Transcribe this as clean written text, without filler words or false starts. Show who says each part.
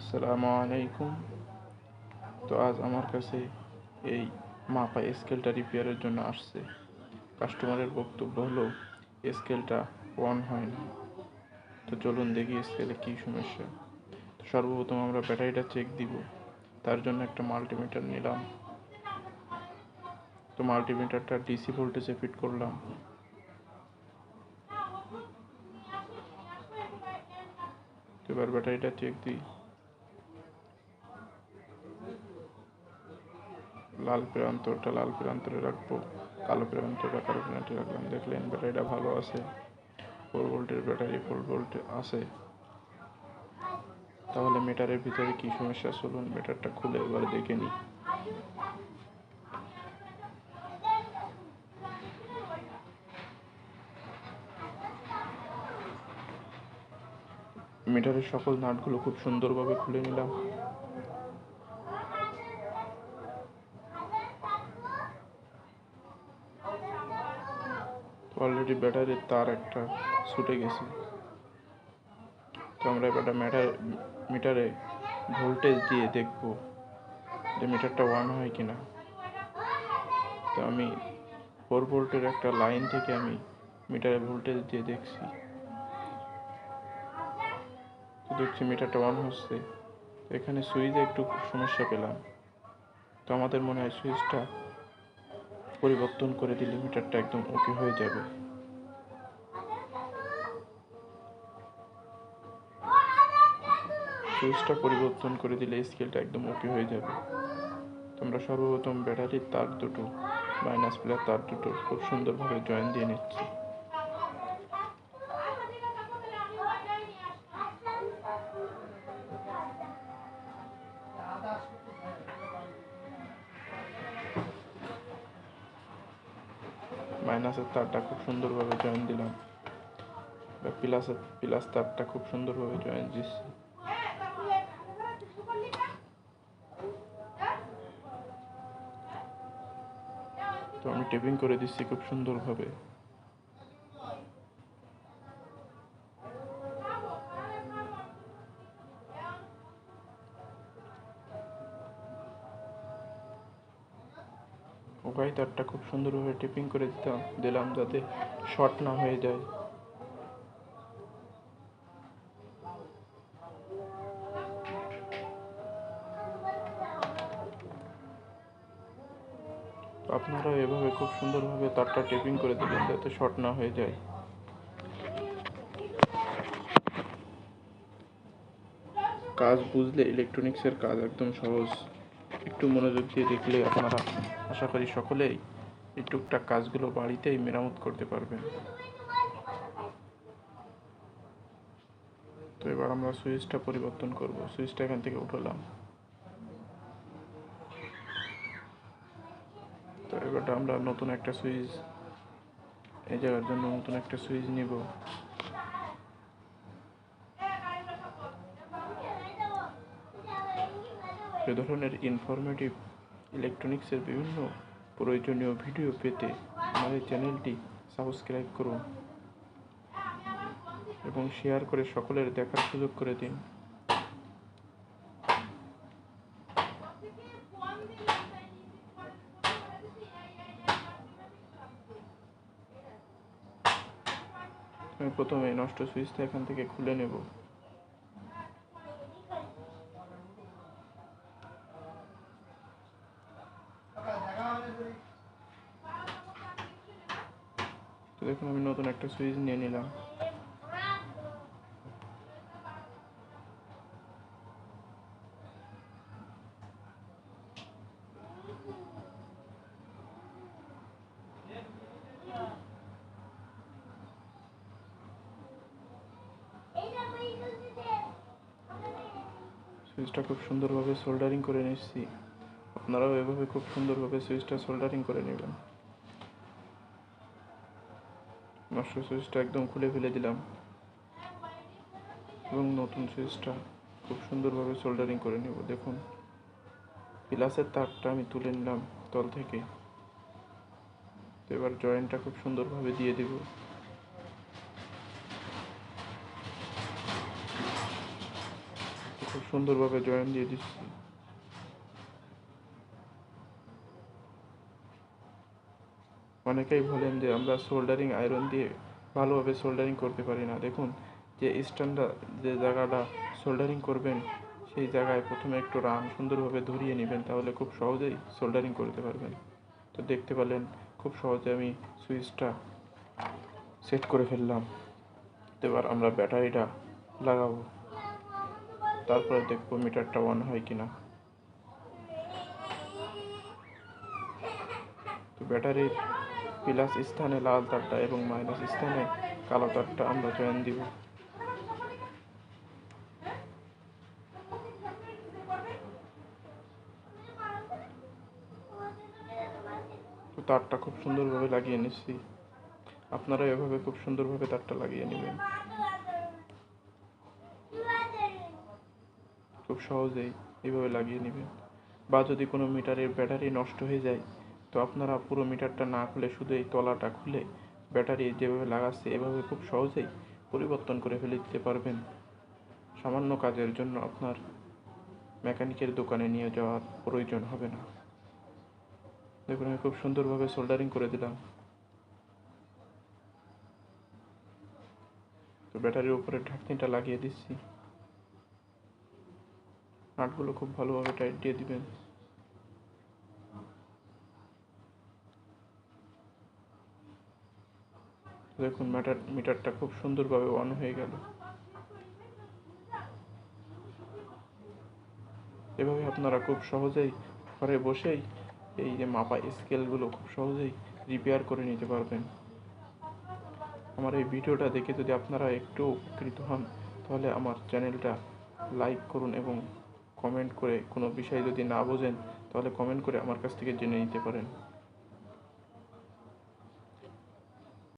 Speaker 1: আসসালামু আলাইকুম। তো আজ আমার কাছে এই মাপা স্কেলটা রিপেয়ারের জন্য আসছে। কাস্টমারের বক্তব্য হলো স্কেলটা অন হয় না। তো চলুন দেখি স্কেলে কী সমস্যা। তো সর্বপ্রথম আমরা ব্যাটারিটা চেক দিব, তার জন্য একটা মাল্টিমিটার নিলাম। তো মাল্টিমিটারটা ডিসি ভোল্টেজে ফিট করলাম। তো এবার ব্যাটারিটা চেক দিই। লাল প্রান্তরে রাখবো, কালো প্রান্তরটা কালো প্রান্তে রাখলাম। দেখলেন ব্যাটারিটা ভালো আছে, 4 ভোল্টের ব্যাটারি, 4 ভোল্ট আছে। তাহলে মিটারের ভিতরে কি সমস্যা, চলুন মিটারটা খুলে এবার দেখে নিই। মিটারের সকল নাটগুলো খুব সুন্দরভাবে খুলে নিলাম। অলরেডি ব্যাটারির তার একটা ছুটে গেছে। তো আমরা এবার মিটারে ভোল্টেজ দিয়ে দেখব যে মিটারটা অন হয় কিনা। তো আমি 4 ভোল্টের একটা লাইন থেকে আমি মিটারে ভোল্টেজ দিয়ে দেখছি। তো দেখছি মিটারটা অন হচ্ছে। এখানে সুইচে একটু সমস্যা পেলাম। তো আমাদের মনে হয় সুইচটা পরিবর্তন করে দিলে মিটারটা একদম ওকে হয়ে যাবে। সুইচটা পরিবর্তন করে দিলে স্কেলটা একদম ওকে হয়ে যাবে। তোমরা সর্বপ্রথম ব্যাটারির তার দুটো, মাইনাস প্লাস তার দুটো খুব সুন্দরভাবে জয়েন দিয়ে নিচ্ছি। মাইনাসের তারটা খুব সুন্দরভাবে জয়েন দিলাম, প্লাস তারটা খুব সুন্দরভাবে জয়েন দিচ্ছি। তো আমি টেপিং করে দিচ্ছি খুব সুন্দরভাবে। উভয় তারটা খুব সুন্দরভাবে টেপিং করে দিলাম যাতে শর্ট না হয়ে যায়। আপনারাও এভাবে খুব সুন্দরভাবে তারটা টেপিং করে দিবেন যাতে শর্ট না হয়ে যায়। কাজ বুঝলে ইলেকট্রনিক্সের কাজ একদম সহজ। একটু মনোযোগ দিয়ে দেখলে আপনারা আশা করি সকলেই এই টুকটাক কাজগুলো বাড়িতেই মেরামত করতে পারবেন। তো এবার আমরা সুইচটা পরিবর্তন করব। সুইচটা এখান থেকে উঠালাম। তো এবার আমরা নতুন একটা সুইচ, এই জায়গার জন্য নতুন একটা সুইচ নিব। এ ধরনের ইনফরমেটিভ ইলেকট্রনিক্সের বিভিন্ন প্রয়োজনীয় ভিডিও পেতে আমাদের চ্যানেলটি সাবস্ক্রাইব করুন এবং শেয়ার করে সকলের দেখার সুযোগ করে দিন। আমি প্রথমে নষ্ট সুইচটা এখান থেকে খুলে নেব। তো দেখুন আমি নতুন একটা সুইচ নিয়ে নিলাম। সুইচটা খুব সুন্দরভাবে সোল্ডারিং করে নিচ্ছি। আপনারাও এভাবে খুব সুন্দরভাবে সুইচটা সোল্ডারিং করে নেবেন। নষ্ট সুইচটা একদম খুলে ফেলে দিলাম এবং নতুন সুইচটা খুব সুন্দরভাবে সোল্ডারিং করে নেব। দেখুন প্লাসের তারটা আমি তুলে নিলাম তল থেকে। তো এবার জয়েন্টটা খুব সুন্দরভাবে দিয়ে দেব। খুব সুন্দরভাবে জয়েন দিয়ে দিচ্ছি। অনেকেই বলেন যে আমরা সোল্ডারিং আয়রন দিয়ে ভালোভাবে সোল্ডারিং করতে পারি না। দেখুন, যে স্ট্যান্ডটা, যে জায়গাটা সোল্ডারিং করবেন সেই জায়গায় প্রথমে একটু রান সুন্দরভাবে ধরিয়ে নেবেন, তাহলে খুব সহজেই সোল্ডারিং করতে পারবেন। তো দেখতে পেলেন খুব সহজে আমি সুইচটা সেট করে ফেললাম। এবার আমরা ব্যাটারিটা লাগাবো, তারপরে দেখবো মিটারটা অন হয় কিনা। তো ব্যাটারির প্লাস স্থানে লাল তারটা এবং মাইনাস স্থানে কালো তারটা আমরা জয়েন দিব। তো তারটা খুব সুন্দরভাবে লাগিয়ে নিচ্ছি। আপনারা এভাবে খুব সুন্দরভাবে তারটা লাগিয়ে নেবেন, খুব সহজেই এইভাবে লাগিয়ে নেবেন। বা যদি কোনো মিটারের ব্যাটারি নষ্ট হয়ে যায়, তো আপনারা পুরো মিটারটা না খুলে শুধু এই তলাটা খুলে ব্যাটারি যেভাবে লাগাচ্ছে এভাবে খুব সহজেই পরিবর্তন করে ফেলে দিতে পারবেন। সামান্য কাজের জন্য আপনার মেকানিকের দোকানে নিয়ে যাওয়ার প্রয়োজন হবে না। দেখুন, আমি খুব সুন্দরভাবে সোল্ডারিং করে দিলাম। তো ব্যাটারির উপরে ঢাকনিটা লাগিয়ে দিচ্ছি। নাটগুলো খুব ভালোভাবে টাইট দিয়ে দিবেন। দেখুন, মিটারটা খুব সুন্দরভাবে অন হয়ে গেল। এভাবে আপনারা খুব সহজেই ঘরে বসেই এই যে মাপা স্কেলগুলো খুব সহজেই রিপেয়ার করে নিতে পারবেন। আমার এই ভিডিওটা দেখে যদি আপনারা একটু উপকৃত হন, তাহলে আমার চ্যানেলটা লাইক করুন এবং কমেন্ট করে কোনো বিষয় যদি না বোঝেন তাহলে কমেন্ট করে আমার কাছ থেকে জেনে নিতে পারেন।